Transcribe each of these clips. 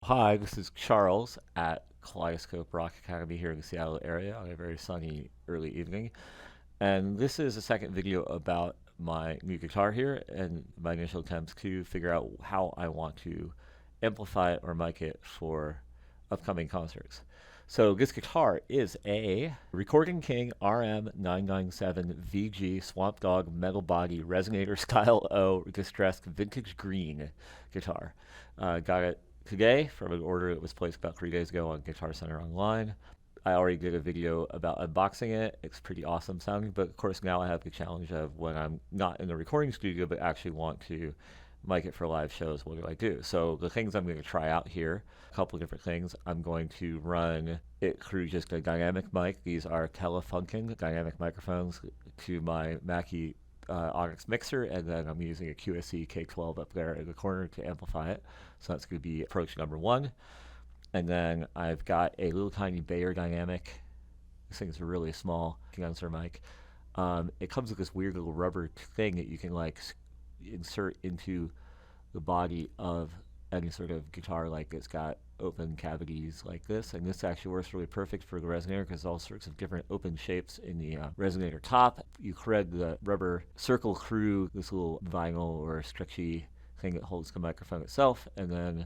Hi, this is Charles at Kaleidoscope Rock Academy here in the Seattle area on a very sunny early evening. And this is a second video about my new guitar here and my initial attempts to figure out how I want to amplify it or mic it for upcoming concerts. So this guitar is a Recording King RM-997-VG Swamp Dog Metal Body Resonator Style O Distressed Vintage Green guitar. Got it today from an order that was placed about 3 days ago on Guitar Center Online. I already did a video about unboxing it. It's pretty awesome sounding, but of course now I have the challenge of when I'm not in the recording studio but actually want to mic it for live shows, what do I do? So the things I'm going to try out here, a couple of different things. I'm going to run it through just a dynamic mic. These are Telefunken dynamic microphones to my Mackie Onyx mixer, and then I'm using a QSC K12 up there in the corner to amplify it. So that's going to be approach number one. And then I've got a little tiny Beyerdynamic. This thing is really small condenser mic. It comes with this weird little rubber thing that you can like insert into the body of any sort of guitar. Like it's got open cavities like this, and this actually works really perfect for the resonator because all sorts of different open shapes in the resonator top. You thread the rubber circle through this little vinyl or stretchy thing that holds the microphone itself, and then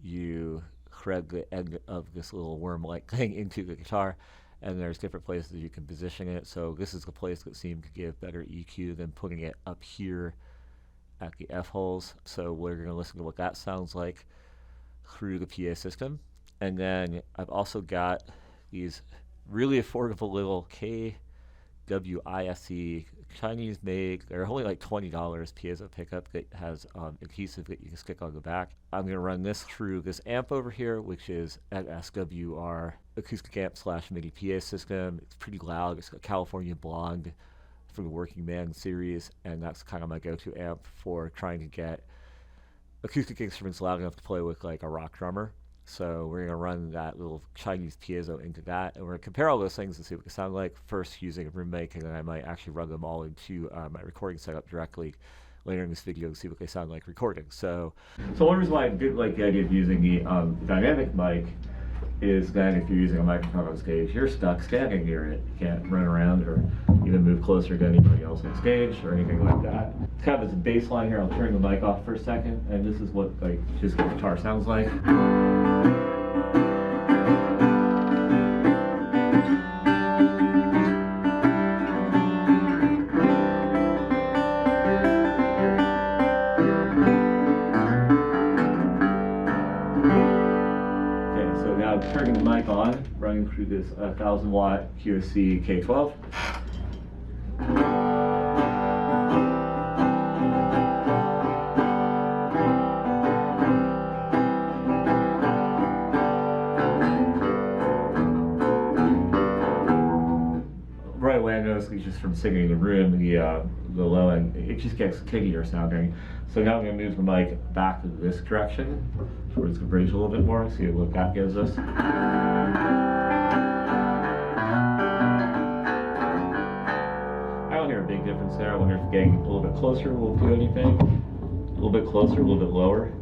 you thread the end of this little worm-like thing into the guitar, and there's different places you can position it. So this is the place that seemed to give better EQ than putting it up here at the F-holes. So we're going to listen to what that sounds like through the PA system. And then I've also got these really affordable little KWISC Chinese made, they're only like $20 Piezo Pickup that has adhesive that you can stick on the back. I'm going to run this through this amp over here, which is an SWR acoustic amp / MIDI PA system. It's pretty loud. It's got California Blonde from the Workingman series, and that's kind of my go-to amp for trying to get acoustic instruments loud enough to play with like a rock drummer. So we're going to run that little Chinese piezo into that, and we're going to compare all those things and see what they sound like, first using a room mic, and then I might actually run them all into my recording setup directly later in this video and see what they sound like recording. So one reason why I did like the idea of using the dynamic mic is that if you're using a microphone on stage, you're stuck standing near it. You can't run around or even move closer to anybody else on stage or anything like that. Kind of as a baseline here, I'll turn the mic off for a second, and this is what like just the guitar sounds like. Turning the mic on, running through this 1000-watt QSC K12. Right away I noticed just from sitting in the room, the low end, it just gets tinnier sounding. So now I'm going to move the mic back to this direction, towards the bridge a little bit more, see what that gives us. I don't hear a big difference there. I wonder if getting a little bit closer will do anything. A little bit closer, a little bit lower.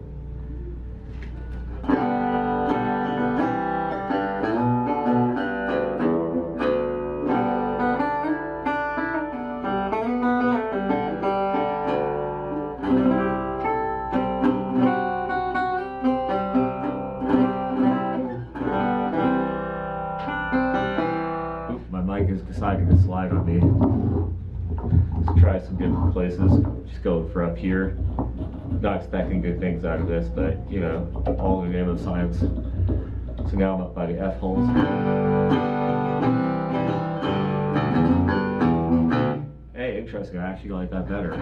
Has decided to slide on me. Let's try some different places. Just go for up here. Not expecting good things out of this, but you know, all in the name of science. So now I'm up by the F-holes. Hey, interesting. I actually like that better.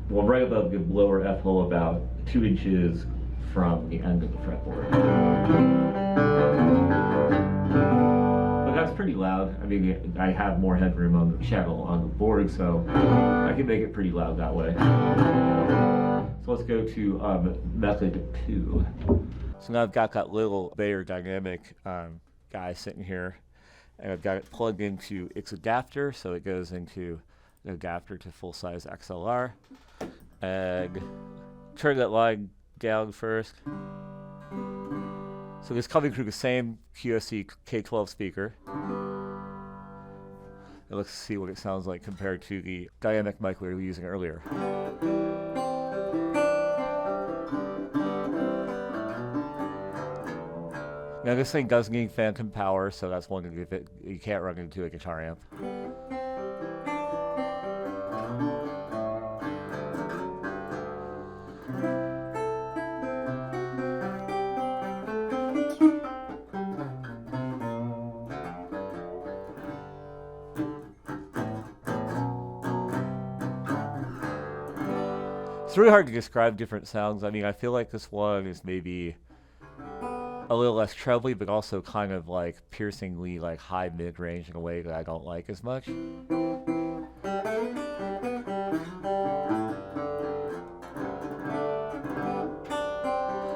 Well, right above the lower F-hole, about 2 inches from the end of the fretboard. But that's pretty loud. I mean, I have more headroom on the channel on the board, so I can make it pretty loud that way. So let's go to method 2. So now I've got that little Beyerdynamic guy sitting here, and I've got it plugged into its adapter, so it goes into the adapter to full-size XLR. And turn that line down first. So this is coming through the same QSC K12 speaker. And let's see what it sounds like compared to the dynamic mic we were using earlier. Now this thing does need phantom power, so that's one thing that you can't run into a guitar amp. It's really hard to describe different sounds. I mean, I feel like this one is maybe a little less trebly, but also kind of like piercingly like high mid-range in a way that I don't like as much.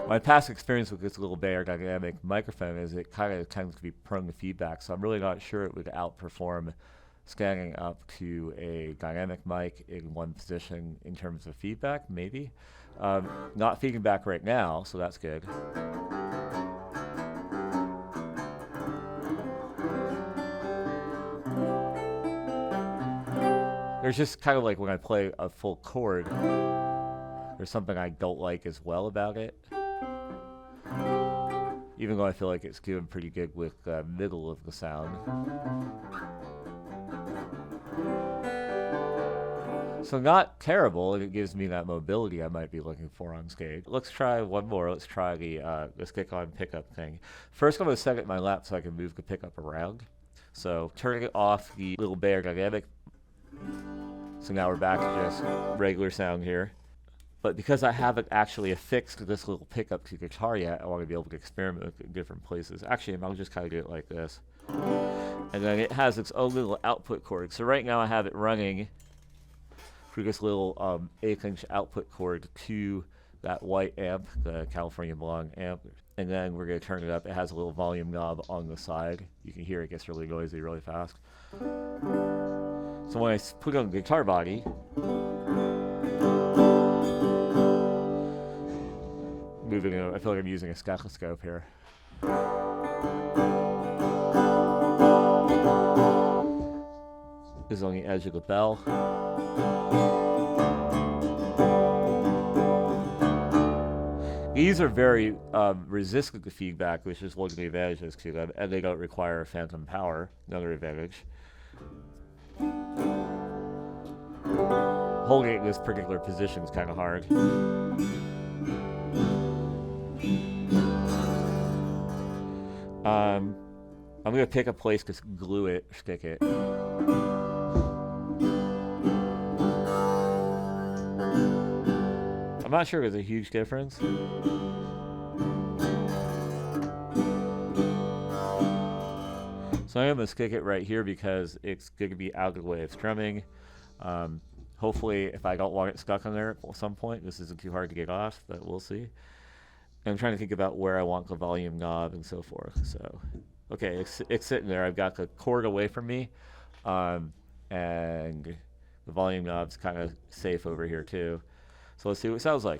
My past experience with this little Beyerdynamic microphone is it kind of tends to be prone to feedback, so I'm really not sure it would outperform scanning up to a dynamic mic in one position in terms of feedback, maybe. Not feeding back right now, so that's good. There's just kind of like when I play a full chord, there's something I don't like as well about it. Even though I feel like it's doing pretty good with the middle of the sound. So not terrible, and it gives me that mobility I might be looking for on stage. Let's try one more. Let's try the stick-on pickup thing. First, I'm going to set it in my lap so I can move the pickup around. So turning off the little Beyerdynamic. So now we're back to just regular sound here. But because I haven't actually affixed this little pickup to the guitar yet, I want to be able to experiment with it in different places. Actually, I'll just kind of do it like this. And then it has its own little output cord. So right now I have it running through this little 1/8" output cord to that white amp, the California Blonde amp. And then we're going to turn it up. It has a little volume knob on the side. You can hear it gets really noisy really fast. So when I put it on the guitar body, moving it, I feel like I'm using a Kaleidoscope here. This is on the edge of the bell. These are very resistant to feedback, which is one of the advantages to them, and they don't require phantom power, another advantage. Holding it in this particular position is kind of hard. I'm going to pick a place to glue it, stick it. I'm not sure there's a huge difference. So I'm going to stick it right here because it's going to be out of the way of strumming. Hopefully, if I don't want it stuck on there at some point, this isn't too hard to get off, but we'll see. And I'm trying to think about where I want the volume knob and so forth. So, okay, it's sitting there. I've got the cord away from me, and the volume knob's kind of safe over here too. So let's see what it sounds like.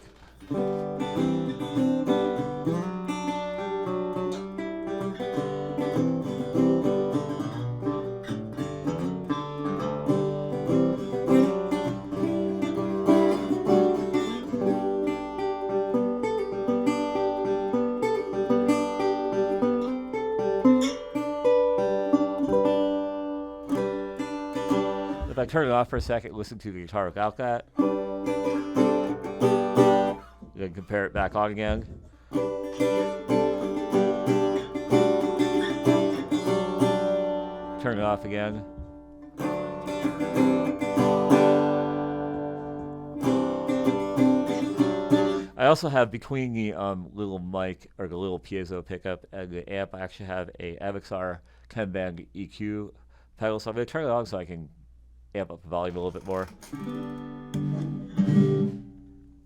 If I turn it off for a second, listen to the guitar without that. Then compare it back on again. Turn it off again. I also have between the little mic or the little piezo pickup and the amp, I actually have a SWR 10-band EQ pedal. So I'm going to turn it on so I can amp up the volume a little bit more.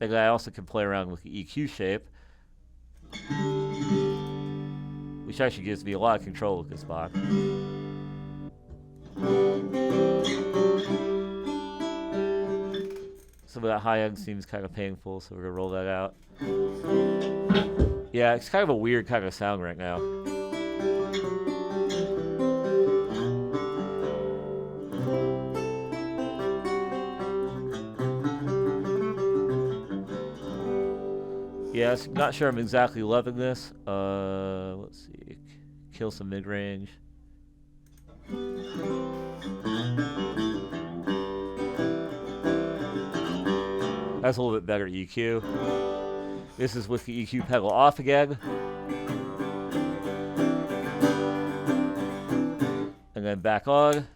And I also can play around with the EQ shape, which actually gives me a lot of control with this box. So some of that high end seems kind of painful, so we're gonna roll that out. Yeah, it's kind of a weird kind of sound right now. Yes, not sure I'm exactly loving this. Let's see. Kill some mid-range. That's a little bit better EQ. This is with the EQ pedal off again. And then back on.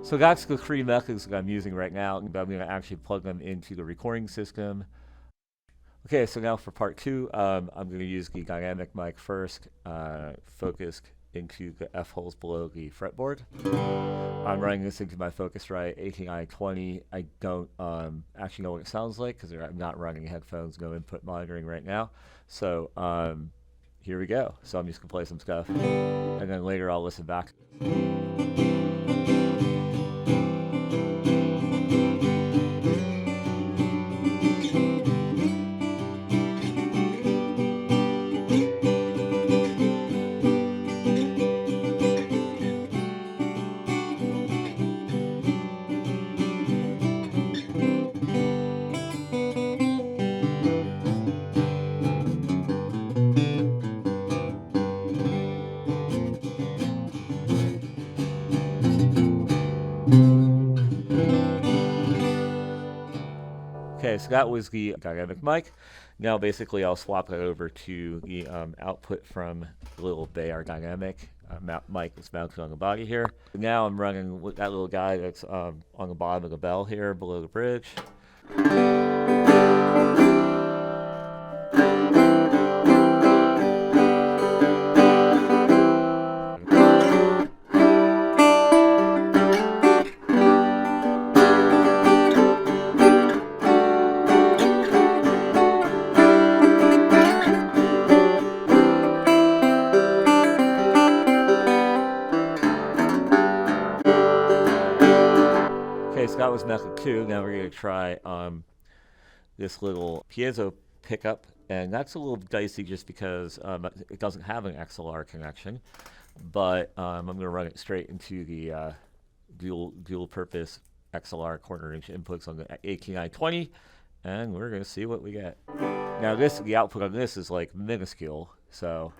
So that's the three methods that I'm using right now, but I'm going to actually plug them into the recording system. Okay, so now for part two, I'm going to use the dynamic mic first, focused into the F holes below the fretboard. I'm running this into my Focusrite 18i20. I don't actually know what it sounds like because I'm not running headphones, no input monitoring right now. So here we go. So I'm just going to play some stuff, and then later I'll listen back. Okay, so that was the dynamic mic. Now basically I'll swap that over to the output from the little Beyerdynamic mic that's mounted on the body here. Now I'm running with that little guy that's on the bottom of the bell here below the bridge. So that was method 2. Now we're going to try this little piezo pickup, and that's a little dicey just because it doesn't have an XLR connection, but I'm going to run it straight into the dual purpose XLR corner inch inputs on the 18i20, and we're going to see what we get. Now the output on this is like minuscule, so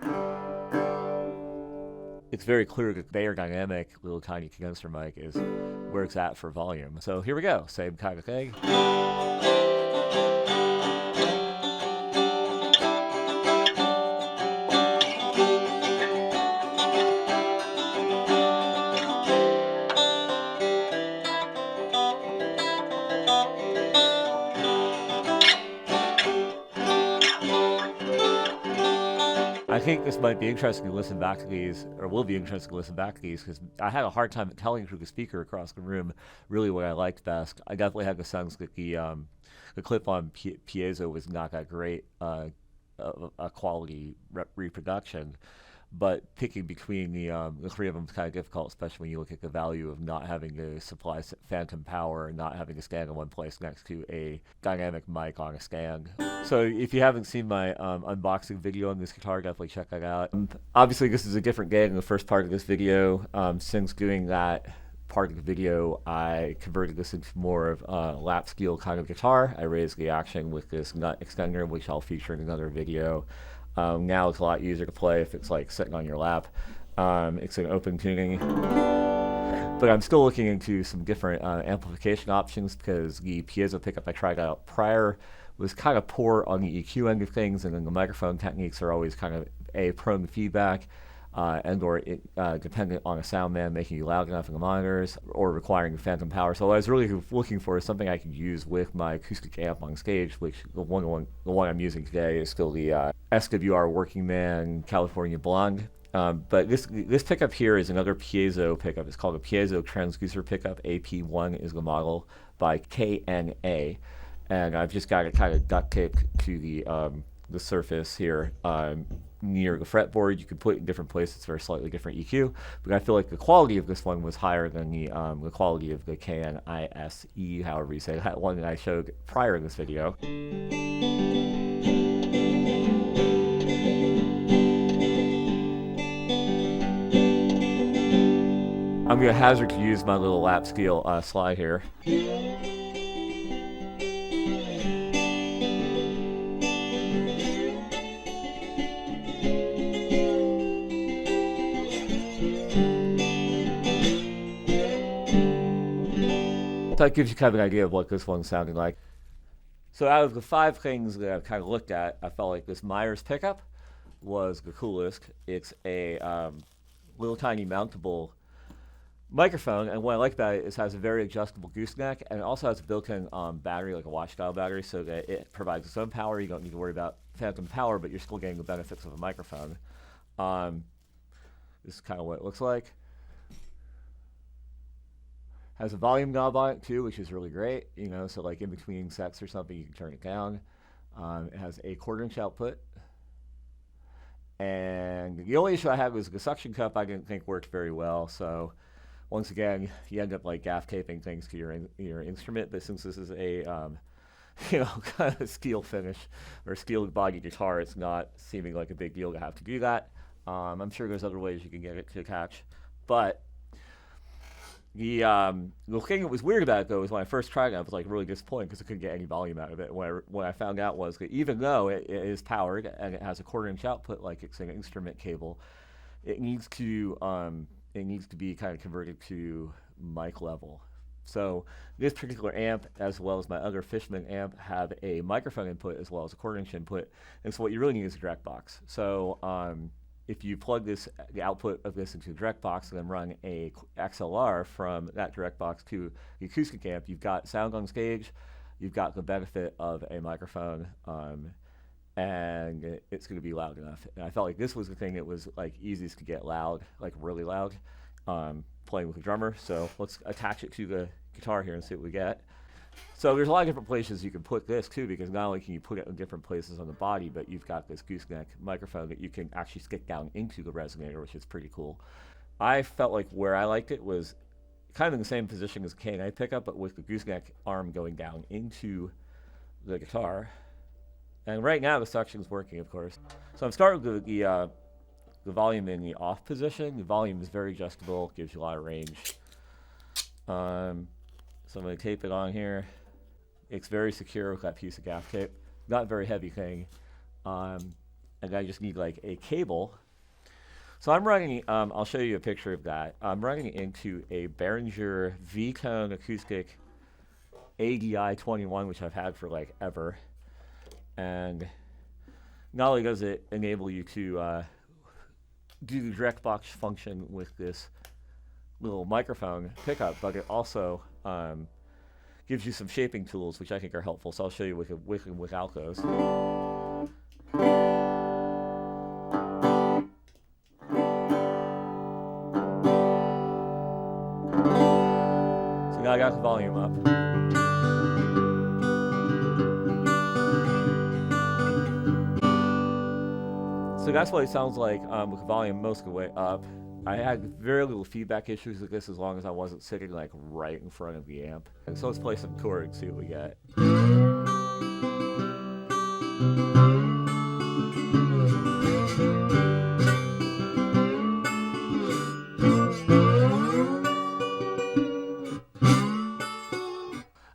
it's very clear that Beyerdynamic little tiny condenser mic is where it's at for volume. So here we go, same kind of thing. I think this might be interesting to listen back to these, or will be interesting to listen back to these, because I had a hard time telling through the speaker across the room really what I liked best. I definitely had the sense that the clip-on piezo was not that great a quality reproduction, but picking between the three of them is kind of difficult, especially when you look at the value of not having to supply phantom power and not having to stand in one place next to a dynamic mic on a stand. So if you haven't seen my unboxing video on this guitar, definitely check that out. Obviously this is a different gig in the first part of this video. Since doing that part of the video, I converted this into more of a lap steel kind of guitar. I raised the action with this nut extender, which I'll feature in another video. Now it's a lot easier to play if it's like sitting on your lap. It's an open tuning, but I'm still looking into some different amplification options because the piezo pickup I tried out prior was kind of poor on the EQ end of things, and then the microphone techniques are always kind of prone to feedback and or dependent on a sound man making you loud enough in the monitors or requiring phantom power. So what I was really looking for is something I could use with my acoustic amp on stage, which the one I'm using today is still the SWR Workingman California Blonde. But this pickup here is another piezo pickup. It's called a Piezo Transducer Pickup. AP1 is the model by KNA. And I've just got it kind of duct taped to the surface here. near the fretboard. You could put it in different places for a slightly different EQ, but I feel like the quality of this one was higher than the quality of the Kmise, however you say that one that I showed prior in this video. I'm going to hazard to use my little lap scale slide here. So that gives you kind of an idea of what this one's sounding like. So out of the 5 things that I've kind of looked at, I felt like this Myers pickup was the coolest. It's a little tiny mountable microphone, and what I like about it is it has a very adjustable gooseneck, and it also has a built-in battery, like a watch-style battery, so that it provides its own power. You don't need to worry about phantom power, but you're still getting the benefits of a microphone. This is kind of what it looks like. Has a volume knob on it too, which is really great. You know, so like in between sets or something, you can turn it down. It has a 1/4-inch output. And the only issue I had was the suction cup I didn't think worked very well. So once again, you end up like gaff taping things to your instrument. But since this is a you know, kind of steel finish or steel body guitar, it's not seeming like a big deal to have to do that. I'm sure there's other ways you can get it to catch, but the thing that was weird about it though is when I first tried it, I was like really disappointed because I couldn't get any volume out of it. What I found out was that even though it is powered and it has a 1/4-inch output, like it's an instrument cable, it needs to be kind of converted to mic level. So this particular amp, as well as my other Fishman amp, have a microphone input as well as a 1/4-inch input, and so what you really need is a direct box. So if you plug the output of this into the direct box and then run a XLR from that direct box to the acoustic amp, you've got sound on stage, you've got the benefit of a microphone, and it's going to be loud enough. And I felt like this was the thing that was like easiest to get loud, like really loud, playing with a drummer. So let's attach it to the guitar here and see what we get. So there's a lot of different places you can put this too, because not only can you put it in different places on the body, but you've got this gooseneck microphone that you can actually stick down into the resonator, which is pretty cool. I felt like where I liked it was kind of in the same position as a K9 pickup, but with the gooseneck arm going down into the guitar. And right now the suction's working, of course. So I'm starting with the volume in the off position. The volume is very adjustable, gives you a lot of range. So I'm going to tape it on here. It's very secure with that piece of gaff tape. Not a very heavy thing. And I just need like a cable. So I'm running, I'll show you a picture of that. I'm running it into a Behringer V-Tone acoustic ADI-21, which I've had for like ever. And not only does it enable you to do the direct box function with this little microphone pickup, but it also gives you some shaping tools, which I think are helpful. So I'll show you with and without those. So now I got the volume up. So that's what it sounds like with the volume most of the way up. I had very little feedback issues with this as long as I wasn't sitting like right in front of the amp. And so let's play some chords and see what we get.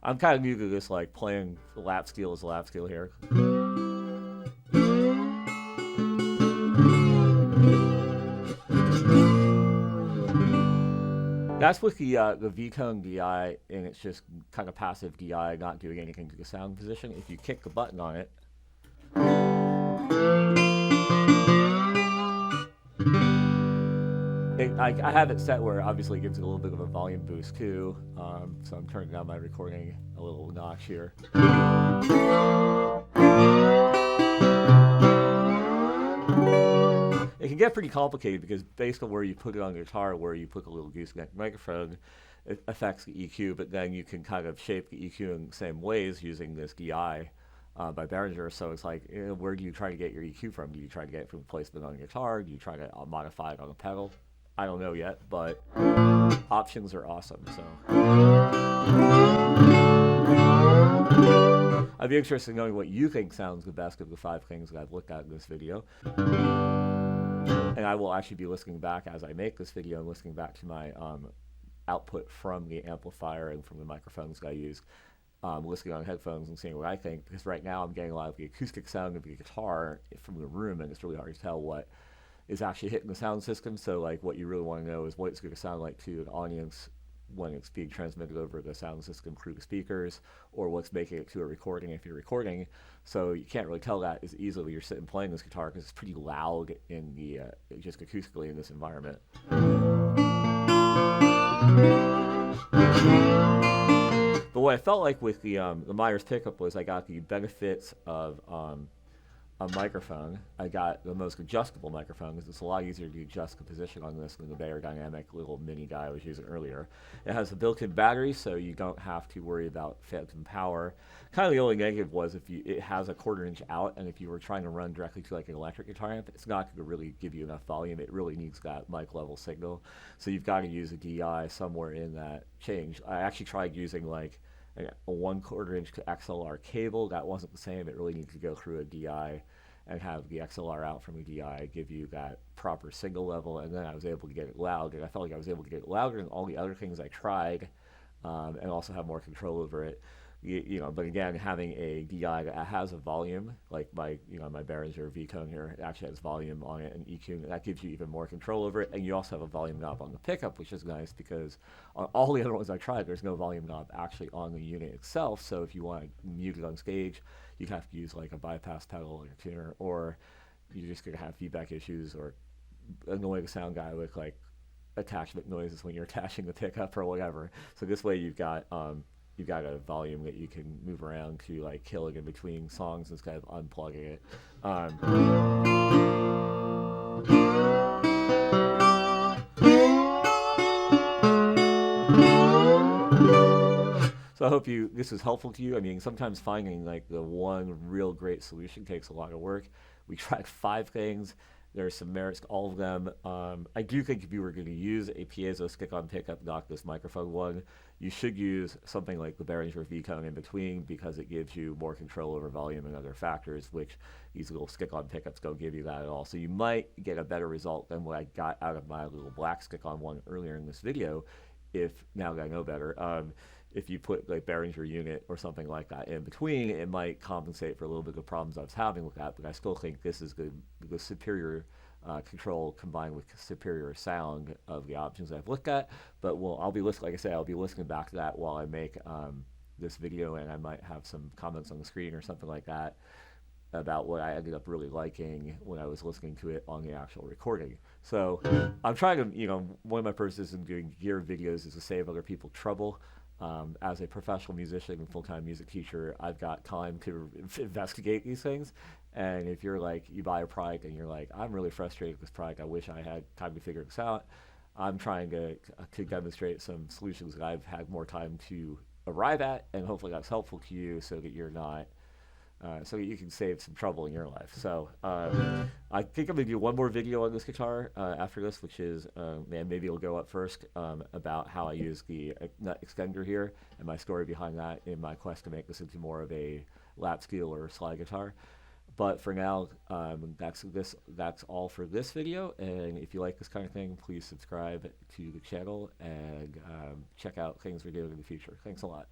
I'm kind of new to this, like playing the lap steel as a lap steel here. That's with the V-Tone DI, and it's just kind of passive DI, not doing anything to the sound position. If you kick the button on it, I have it set where obviously it gives it a little bit of a volume boost too, so I'm turning down my recording a little notch here. It can get pretty complicated because based on where you put it on the guitar, where you put a little gooseneck microphone, it affects the EQ, but then you can kind of shape the EQ in the same ways using this DI by Behringer. So it's like, where do you try to get your EQ from? Do you try to get it from placement on a guitar? Do you try to modify it on a pedal? I don't know yet, but options are awesome. So I'd be interested in knowing what you think sounds the best of the 5 things that I've looked at in this video. And I will actually be listening back as I make this video and listening back to my output from the amplifier and from the microphones that I use, listening on headphones and seeing what I think, because right now I'm getting a lot of the acoustic sound of the guitar from the room, and it's really hard to tell what is actually hitting the sound system. So like what you really want to know is what it's going to sound like to an audience when it's being transmitted over the sound system through the speakers, or what's making it to a recording if you're recording. So you can't really tell that as easily when you're sitting playing this guitar, because it's pretty loud in the just acoustically in this environment. But what I felt like with the Myers pickup was I got the benefits of a microphone. I got the most adjustable microphone because it's a lot easier to adjust the position on this than the Beyerdynamic little mini guy I was using earlier. It has a built-in battery, so you don't have to worry about phantom power. Kind of the only negative was it has a 1/4 inch out, and if you were trying to run directly to like an electric guitar amp, it's not going to really give you enough volume. It really needs that mic level signal. So you've got to use a DI somewhere in that change. I actually tried using like a 1/4 inch XLR cable. That wasn't the same. It really needed to go through a DI and have the XLR out from the DI give you that proper signal level, and then I was able to get it loud, and I felt like I was able to get it louder than all the other things I tried, and also have more control over it. But again, having a DI that has a volume, like my Behringer V-Tone here, it actually has volume on it and EQ, and that gives you even more control over it. And you also have a volume knob on the pickup, which is nice because on all the other ones I tried, there's no volume knob actually on the unit itself. So if you want to mute it on stage, you have to use like a bypass pedal or a tuner, or you're just going to have feedback issues or annoy the sound guy with like attachment noises when you're attaching the pickup or whatever. So this way you've got a volume that you can move around to like kill it in between songs instead of unplugging it. So I hope this is helpful to you. I mean, sometimes finding like the one real great solution takes a lot of work. We tried 5 things. There are some merits to all of them. I do think if you were going to use a piezo stick-on pickup, not this microphone one, you should use something like the Behringer V-Tone in between, because it gives you more control over volume and other factors, which these little stick-on pickups don't give you that at all. So you might get a better result than what I got out of my little black stick-on one earlier in this video, now that I know better. If you put like Behringer unit or something like that in between, it might compensate for a little bit of the problems I was having with that, but I still think this is the superior control combined with superior sound of the options I've looked at. But I'll be listening, like I say, I'll be listening back to that while I make this video, and I might have some comments on the screen or something like that about what I ended up really liking when I was listening to it on the actual recording. So I'm trying to, one of my purposes in doing gear videos is to save other people trouble. As a professional musician and full-time music teacher, I've got time to investigate these things. And if you're like, you buy a product and you're like, I'm really frustrated with this product, I wish I had time to figure this out, I'm trying to demonstrate some solutions that I've had more time to arrive at, and hopefully that's helpful to you so that you're not so that you can save some trouble in your life. So I think I'm going to do one more video on this guitar after this, which is, maybe it'll go up first, about how I use the nut extender here and my story behind that in my quest to make this into more of a lap steel or slide guitar. But for now, that's all for this video. And if you like this kind of thing, please subscribe to the channel and check out things we're doing in the future. Thanks a lot.